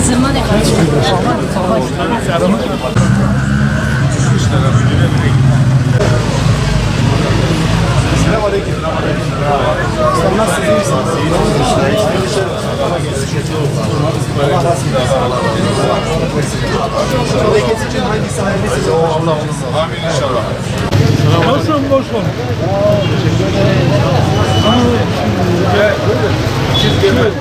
زمان Selam aleyküm. Sen nasılsınız? İyisiniz. Allah razı olsun. Memleket için hangisi hayırlısı? Allah olsun. Amin inşallah. Boş ver. Siz gelin.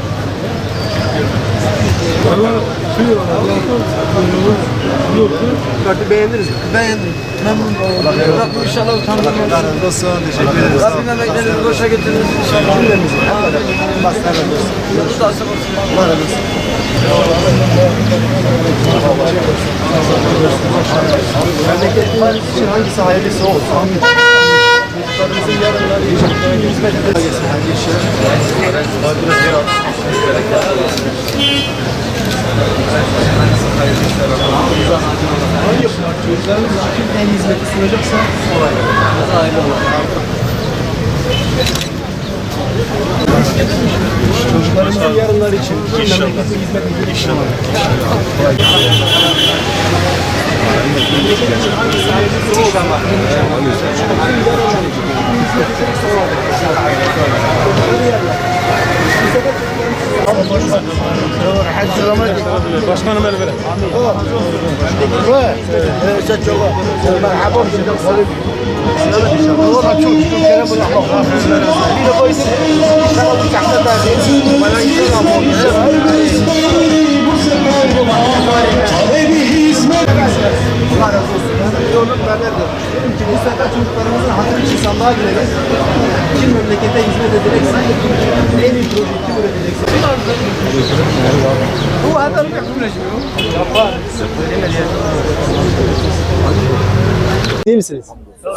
Kartı beğendiniz mi? Beğendim. Memnun oldum. Rabbim inşallah utandırmaz. Razı olsun. Teşekkür ederiz. Rabbim emeklerinizi boşa getiririz inşallah. Cümlemizi. Allah razı olsun. Yolunuz da açık olsun. Allah razı olsun. Memleket için hangisi hayırlısı olsun? Çocuklarımızın yarınları için hizmet edilmesi hangi işe? Çocuklarımız için en hizmeti sunacaksa olay. Çocuklarımızın yarınları için memleketin hizmet edilmesi Başkanım el verin. Allah razı olsun. Yolun berberdir. Dedim ki bu sefer çocuklarımızın hatırı için sandığa gireriz. Kim memlekete hizmet edecekse, en iyi projeyi kim üretecekse. Bu haber mi yapılmış? İyi misiniz?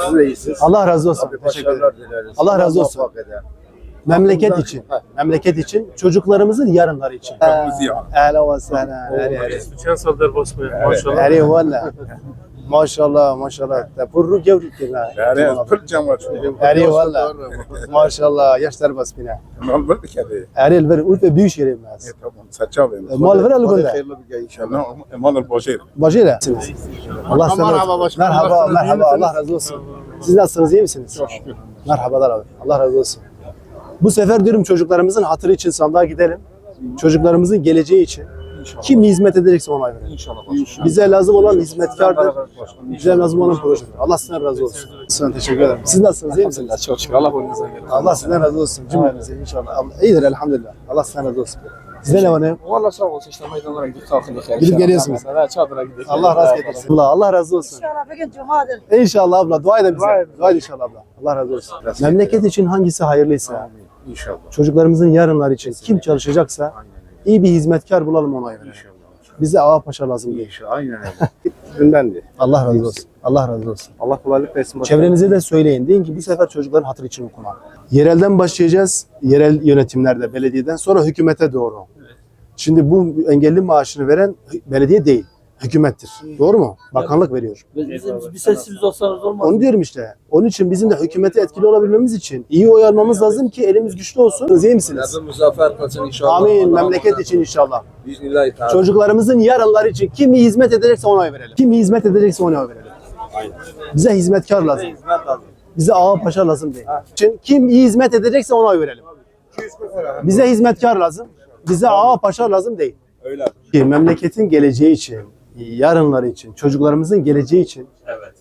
Siz de iyisiniz. Allah razı olsun. Teşekkür ederim. Allah razı olsun. Memleket için, memleket için, çocuklarımızın yarınları için. Ehla ve sehla. Geçen saldırı basmaya maşallah. Eri valla. Maşallah, maşallah. Purru gevrik la. Yani pır cemaat. Eri valla. Maşallah, yaşlar bas bina. Mal verdik hadi. Eri ver, ulfe büyük şehir biraz. Tamam. Saçma benim. Mal ver algında. İnşallah. Mal boşayır. Bacıyla. Allah sana. Merhaba, merhaba. Allah razı olsun. Siz nasılsınız, iyi misiniz? Çok şükür. Merhabalar abi. Allah razı olsun. Bu sefer diyorum çocuklarımızın hatırı için sandığa gidelim. Çocuklarımızın geleceği için. Kim hizmet edecekse ona verelim. Bize lazım olan hizmetkardır. Bize lazım olan projedir. Allah sizden razı olsun. Sana teşekkür ederim. Siz nasılsınız? İyi misiniz? Çok şükür. Allah boynunuza gelsin. Allah sizden razı olsun. Cümlemize inşallah. İyidir elhamdülillah. Allah sizden razı olsun. Sizde ne var ne yok? Valla sağ olsun işte meydanlara gidip kalkındık. Gidip geliyorsunuz. Evet çadıra gidelim. Allah razı getirsin. Allah razı olsun. İnşallah bugün cumadır. İnşallah abla. Dua edin bize. Dua edin inşallah abla. Allah razı olsun. Memleket için hangisi hayırlıysa, İnşallah. çocuklarımızın yarınları için kim çalışacaksa iyi bir hizmetkar bulalım ona verelim. Bize ağa paşa lazım değil. İnşallah. Aynen öyle. Gündendi. Allah razı olsun. Allah razı olsun. Allah kolaylık versin. Çevrenize de söyleyin. Deyin ki bu sefer çocukların hatırı için okuma. Yerelden başlayacağız. Yerel yönetimlerde, belediyeden sonra hükümete doğru. Şimdi bu engelli maaşını veren belediye değil. Hükümettir. Doğru mu? Bakanlık veriyor. Bir sesimiz olsanız olmaz. Onu diyorum işte. Onun için bizim de hükümete etkili olabilmemiz için iyi oy almamız lazım ki elimiz güçlü olsun. Siz iyi misiniz? Muzaffer kılsın inşallah. Amin. Memleket için inşallah. Bismillahirrahmanirrahim. Çocuklarımızın yarınları için kim iyi hizmet edecekse ona oy verelim. Kim iyi hizmet edecekse ona oy verelim. Bize hizmetkar lazım. Bize ağa paşa lazım değil. Için kim iyi hizmet edecekse ona oy verelim. Bize hizmetkar lazım. Bize ağa paşa lazım değil. Öyle. Ki memleketin geleceği için, yarınları için, çocuklarımızın geleceği için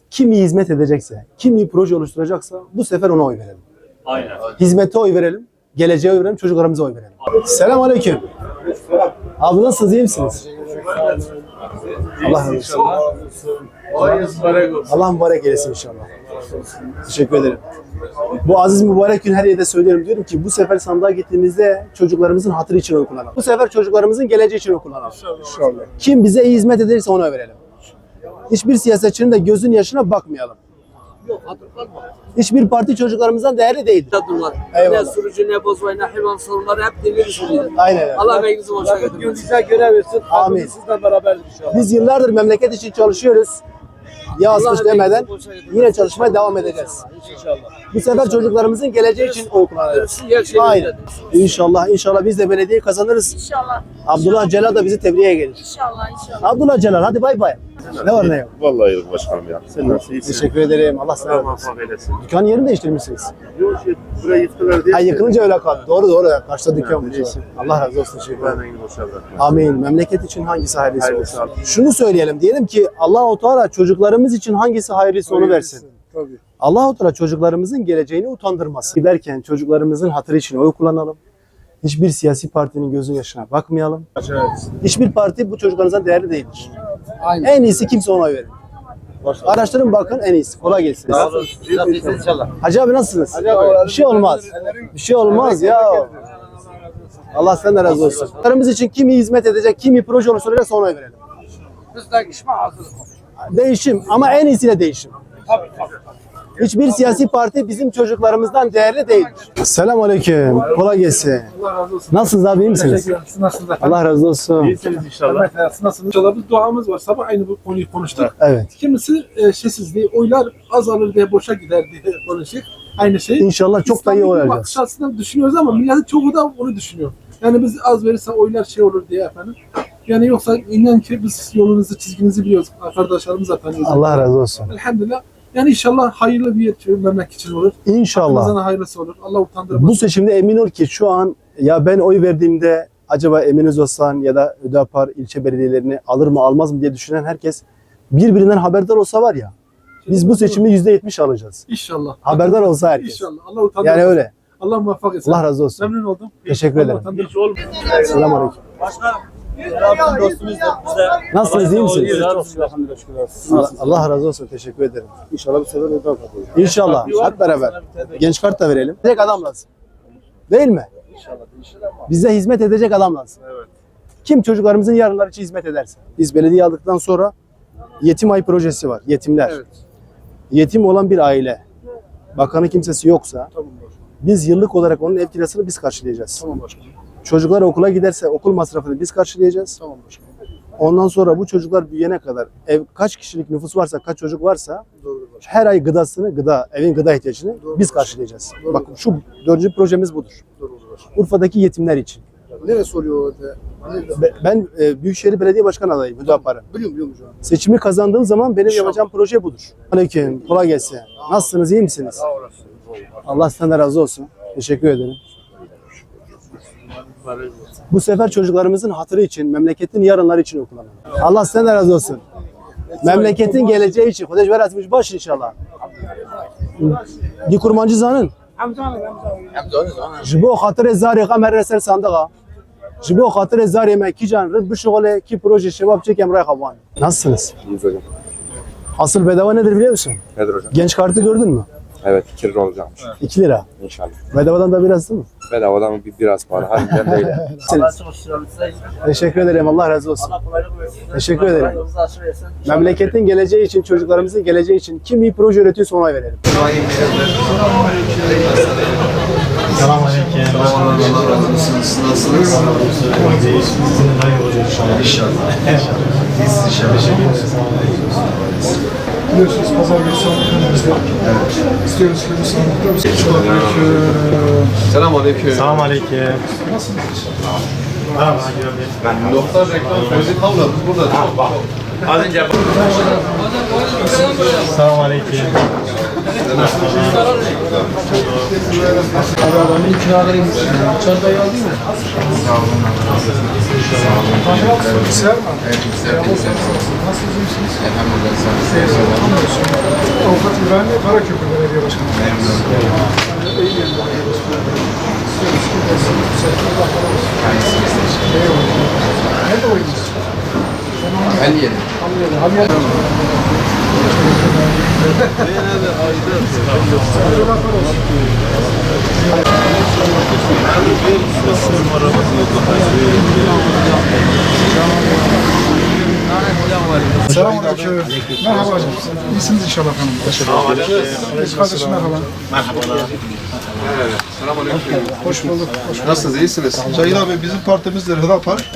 kim iyi hizmet edecekse, kim iyi proje oluşturacaksa bu sefer ona oy verelim. Aynen. Hizmete oy verelim, geleceğe oy verelim, çocuklarımıza oy verelim. Selamun aleyküm. Abi nasılsınız, iyi misiniz? Allah razı olsun. Allah mübarek eylesin inşallah. Teşekkür ederim. Bu aziz mübarek gün her yerde söylüyorum. Diyorum ki bu sefer sandığa gittiğimizde çocuklarımızın hatırı için oy kullanalım. Bu sefer çocuklarımızın geleceği için oy kullanalım. İnşallah. Kim bize iyi hizmet ederse ona verelim. Hiçbir siyasetçinin de gözün yaşına bakmayalım. Hiçbir parti çocuklarımızdan değerli değildir. Bunlar. Eyvallah. Ne sürücü ne bozmayı ne hayvan sorunları hep dinliyoruz. Aynen öyle. Allah emeğinizi boşa getirmesin. Bize görev versin. Amin. Sizden beraber inşallah. Biz yıllardır memleket için çalışıyoruz. ya asmış demeden yine çalışmaya devam edeceğiz. Bu sefer çocuklarımızın geleceği için oy kullanacağız. Aynen. İnşallah biz de belediyeyi kazanırız. İnşallah. Abdullah Celal da bizi tebriğe gelir. İnşallah. Abdullah Celal hadi bay bay. Ne var ne yok. Vallahi yok başkanım ya. Sen nasıl iyisin? Teşekkür ederim. Allah sana razı olsun. Dükkanın yerini değiştirmişsiniz. Yok burayı yıktılar diye. Ha, yıkılınca öyle kaldı. Doğru. Karşıda dükkan var. Allah razı olsun. Teşekkür ederim. Amin. Memleket için hangisi hayırlısı olsun. Şunu söyleyelim. Diyelim ki Allah-u Teala çocuklarımız için hangisi hayırlısı onu versin. Tabii. Allah-u Teala çocuklarımızın geleceğini utandırmasın. Giderken çocuklarımızın hatırı için oy kullanalım. Hiçbir siyasi partinin gözün yaşına bakmayalım. Hiçbir parti bu çocuklarınızdan değerli değildir. En iyisi kimse ona oy verin. Araştırın bakın en iyisi. Kolay gelsin. Hacı abi nasılsınız? Bir şey olmaz. Bir şey olmaz ya. Allah senden razı olsun. Çocuklarımız için kimi hizmet edecek, kimi proje oluşturacak ona oy verelim. Biz değişime hazırız. Değişim ama en iyisiyle değişim. Hiçbir siyasi parti bizim çocuklarımızdan değerli değildir. Selamünaleyküm. Kolay gelsin. Allah razı olsun. Nasılsınız abi, iyi misiniz? Teşekkür ederim. Siz nasılsınız efendim? Allah razı olsun. İyisiniz inşallah. Siz nasılsınız? İnşallah bir duamız var. Sabah aynı bu konuyu konuştuk. Evet. Kimisi şeysiz diye, oylar azalır diye, boşa gider diye konuşuyor. Aynı şey. İnşallah çok da iyi İslam'daki olacağız. bakış açısından düşünüyoruz ama milletin çoğu da onu düşünüyor. Yani biz az verirse oylar şey olur diye efendim. Yani yoksa inan ki biz yolunuzu, çizginizi biliyoruz. Arkadaşlarımız zaten. Allah razı olsun. Elhamdülillah. Yani inşallah hayırlı bir memleket için olur. İnşallah. Hakkımızdan hayırlısı olur. Allah utandırmasın. Bu seçimde emin ol ki şu an ya ben oy verdiğimde acaba Emin Özoslan ya da Hüdapar ilçe belediyelerini alır mı almaz mı diye düşünen herkes birbirinden haberdar olsa var ya, biz bu seçimi %70 alacağız. İnşallah. Haberdar olsa herkes. İnşallah. Allah utandırmasın. Yani öyle. Allah muvaffak etsin. Allah razı olsun. Memnun oldum. Teşekkür ederim. Hiç olmuyor. Selamünaleyküm. Nasılsınız, iyi misiniz? Allah razı olsun. Teşekkür ederim. İnşallah bu sefer ödem kalıyor. İnşallah. Hep beraber. Genç kart da verelim. Edecek adam lazım. Değil mi? Bize hizmet edecek adam lazım. Evet. Kim çocuklarımızın yarınları için hizmet ederse. Biz belediye aldıktan sonra yetim ay projesi var. Yetimler. Evet. Yetim olan bir aile. Bakanı kimsesi yoksa biz yıllık olarak onun ev kirasını biz karşılayacağız. Tamam başkanım. Çocuklar okula giderse okul masrafını biz karşılayacağız. Tamam başkanım. Ondan sonra bu çocuklar büyüyene kadar ev kaç kişilik nüfus varsa, kaç çocuk varsa Doğrudur başkanım. her ay evin gıda ihtiyacını biz karşılayacağız. Doğru. Bak şu 4. projemiz budur. Doğrudur başkanım. Urfa'daki yetimler için. Neresi oluyor orada? Ben Büyükşehir Belediye Başkanı adayım, Hüdapar'ın. Biliyorum şu an. Seçimi kazandığım zaman benim yapacağım proje budur. Aleyküm, kolay gelsin. Nasılsınız, iyi misiniz? Sağ olasın. Allah senden razı olsun. Teşekkür ederim. Bu sefer çocuklarımızın hatırı için, memleketin yarınları için kullanalım. Allah senden razı olsun. Memleketin geleceği için. Kudeş veratmış baş inşallah. Bir kurmancı zanın. Jibo hatır zari kamer reser sandığa. Jibo hatır zari meki can rıd bir şogole ki proje şebap çek emray havan. Nasılsınız? İyiyiz hocam. Asıl bedava nedir biliyor musun? Nedir hocam? Genç kartı gördün mü? Evet 2 lira olacakmış. 2 lira. İnşallah. Bedavadan da biraz değil mi? Bedavadan biraz pahalı. Harbiden değil. Teşekkür ederim. Allah razı olsun. Teşekkür ederim. Memleketin geleceği için, çocuklarımızın geleceği için kim iyi proje üretiyorsa ona verelim. Selamünaleyküm. Allah razı olsun. Nasılsınız? Sizin hayır olacak inşallah. İnşallah. Biz inşallah. Biliyorsunuz pazar günü sandıklarımızda istiyoruz ki bu sandıklarımızda Selamünaleyküm. Selamünaleyküm. nasılsınız? Merhaba. Ben doktor reklam sözü kavladım burada. Az önce Selamünaleyküm. Arabanın kiralarıyım. Çantayı aldın mı? Bilgisayar mı? Nasılsınız, iyi misiniz? Avukat İbrahim Bey, Karaköprü Belediye Başkanı. İyi geldi. İstiyoruz ki dersiniz, bu sefer Allah razı olsun. Eyvallah. Nerede oynuyorsunuz? Haliye. Haliye. Selamünaleyküm. Merhaba hocam. İyisiniz inşallah hanım. Teşekkür ederim. Kardeşim merhaba. Hoş bulduk. Hoş bulduk. Nasılsınız? İyisiniz? Şahin abi bizim partimizdir Hüdapar.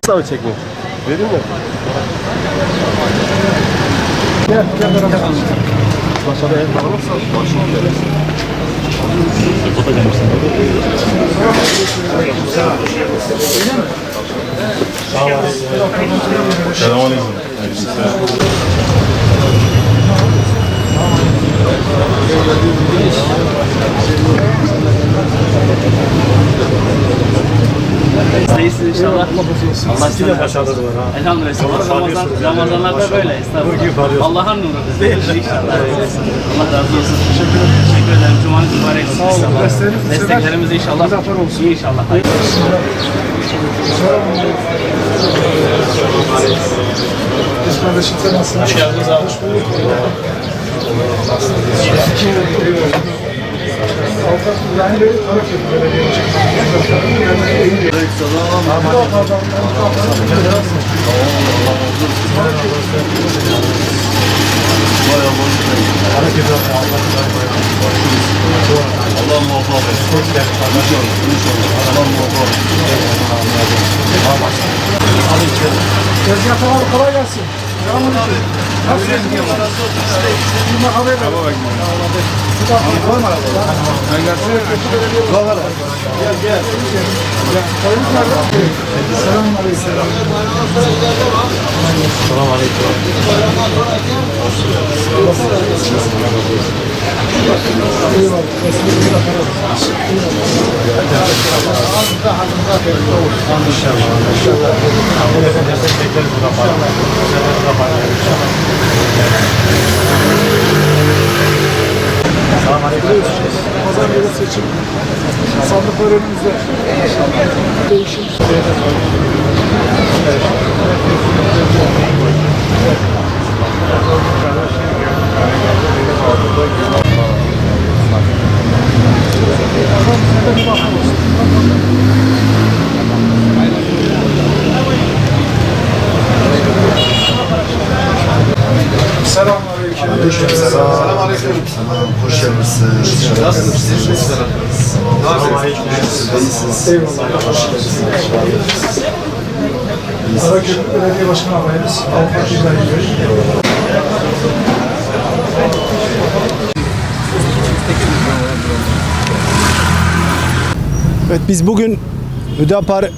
Sağ çekmek. Vereyim mi? İyisin inşallah. Allah size başarılar var ha. Elhamdülillah. Ramazanlarda böyle. Estağfurullah. Allah'ın nuru. Değil inşallah. Allah razı olsun. Teşekkür ederim. Cumanız mübarek olsun. Desteklerimiz inşallah. İnşallah. Kardeşim sen nasılsın? Hoş geldiniz abi. Avukat İbrahim Bey, Karaköprü Belediye Allah muhafaza etsin. Allah muhafaza etsin. Tezgah tamam, kolay gelsin. Selamünaleyküm. Nasılsınız? Bir haber ver. Gel. Kayınız nerede? Selamünaleyküm. Pazar yeri seçim. Sandıklar önümüzde. Değişim. Selamünaleyküm. Selamünaleyküm. Hoş geldiniz. Nasılsınız? Eyvallah. Hoş geldiniz. Karaköprü Belediye Başkanı adayımız Avukat İbrahim Bey. Evet, biz bugün Hüdapar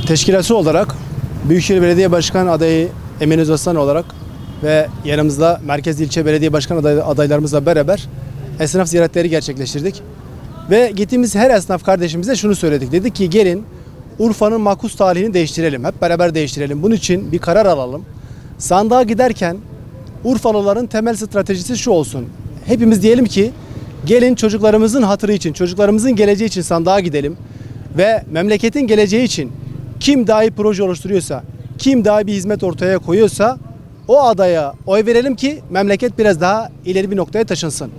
Teşkilatı olarak Büyükşehir Belediye Başkanı adayı Emin Özaslan olarak ve yanımızda Merkez İlçe Belediye Başkanı adaylarımızla beraber esnaf ziyaretleri gerçekleştirdik. Ve gittiğimiz her esnaf kardeşimize şunu söyledik. Dedik ki gelin Urfa'nın makus talihini değiştirelim. Hep beraber değiştirelim. Bunun için bir karar alalım. Sandığa giderken Urfalıların temel stratejisi şu olsun. Hepimiz diyelim ki gelin çocuklarımızın hatırı için, çocuklarımızın geleceği için sandığa gidelim. Ve memleketin geleceği için kim daha iyi proje oluşturuyorsa, kim daha iyi bir hizmet ortaya koyuyorsa o adaya oy verelim ki memleket biraz daha ileri bir noktaya taşınsın.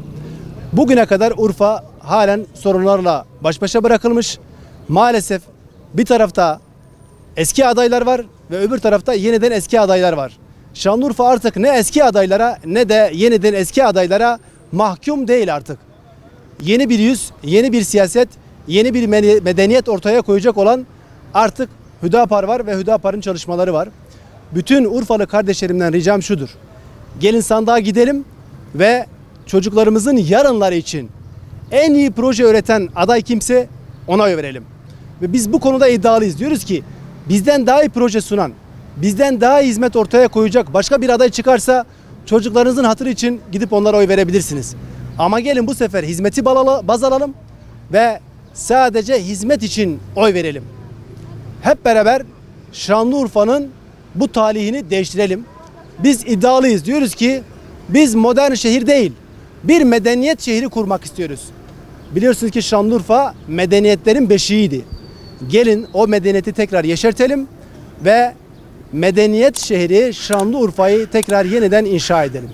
Bugüne kadar Urfa halen sorunlarla baş başa bırakılmış. Maalesef bir tarafta eski adaylar var ve öbür tarafta yeniden eski adaylar var. Şanlıurfa artık ne eski adaylara ne de yeniden eski adaylara mahkum değil artık. Yeni bir yüz, yeni bir siyaset, yeni bir medeniyet ortaya koyacak olan artık Hüdapar var ve Hüdapar'ın çalışmaları var. Bütün Urfalı kardeşlerimden ricam şudur. Gelin sandığa gidelim ve çocuklarımızın yarınları için en iyi proje üreten aday kimse ona oy verelim. Ve biz bu konuda iddialıyız. Diyoruz ki bizden daha iyi proje sunan, bizden daha iyi hizmet ortaya koyacak başka bir aday çıkarsa çocuklarınızın hatırı için gidip onlara oy verebilirsiniz. Ama gelin bu sefer hizmeti baz alalım ve sadece hizmet için oy verelim. Hep beraber Şanlıurfa'nın bu talihini değiştirelim. Biz iddialıyız. Diyoruz ki biz modern şehir değil, bir medeniyet şehri kurmak istiyoruz. Biliyorsunuz ki Şanlıurfa medeniyetlerin beşiğiydi. Gelin o medeniyeti tekrar yeşertelim ve medeniyet şehri Şanlıurfa'yı tekrar yeniden inşa edelim.